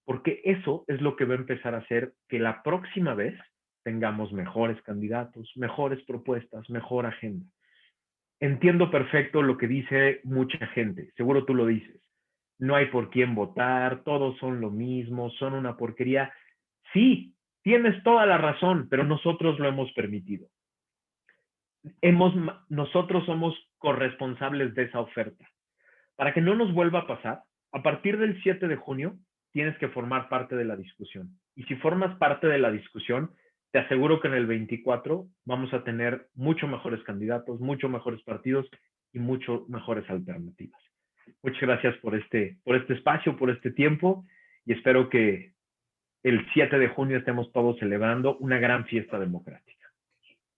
Porque eso es lo que va a empezar a hacer que la próxima vez tengamos mejores candidatos, mejores propuestas, mejor agenda. Entiendo perfecto lo que dice mucha gente, seguro tú lo dices. No hay por quién votar, todos son lo mismo, son una porquería. Sí, tienes toda la razón, pero nosotros lo hemos permitido. Nosotros somos corresponsables de esa oferta. Para que no nos vuelva a pasar, a partir del 7 de junio tienes que formar parte de la discusión. Y si formas parte de la discusión, te aseguro que en el 24 vamos a tener mucho mejores candidatos, mucho mejores partidos y mucho mejores alternativas. Muchas gracias por este espacio, por este tiempo, y espero que el 7 de junio estemos todos celebrando una gran fiesta democrática.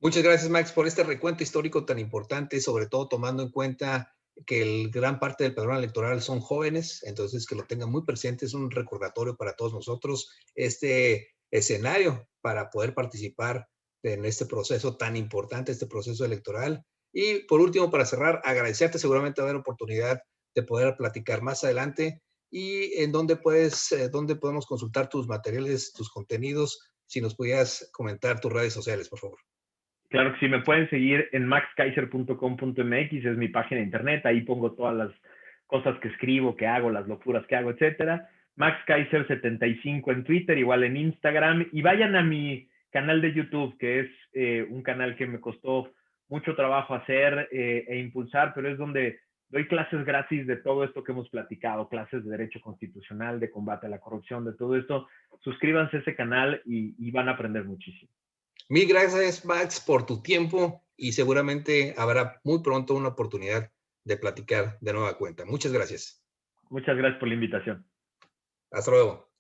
Muchas gracias, Max, por este recuento histórico tan importante, sobre todo tomando en cuenta que gran parte del padrón electoral son jóvenes, entonces que lo tengan muy presente, es un recordatorio para todos nosotros, este escenario para poder participar en este proceso tan importante, este proceso electoral. Y por último, para cerrar, agradecerte, seguramente va a haber oportunidad de poder platicar más adelante y en dónde podemos consultar tus materiales, tus contenidos, si nos pudieras comentar tus redes sociales, por favor. Claro que sí, me pueden seguir en maxkaiser.com.mx, es mi página de internet, ahí pongo todas las cosas que escribo, que hago, las locuras que hago, etcétera. MaxKaiser75 en Twitter, igual en Instagram, y vayan a mi canal de YouTube, que es un canal que me costó mucho trabajo hacer e impulsar, pero es donde doy clases gratis de todo esto que hemos platicado, clases de derecho constitucional, de combate a la corrupción, de todo esto. Suscríbanse a ese canal y van a aprender muchísimo. Mil gracias, Max, por tu tiempo y seguramente habrá muy pronto una oportunidad de platicar de nueva cuenta. Muchas gracias. Muchas gracias por la invitación. Hasta luego.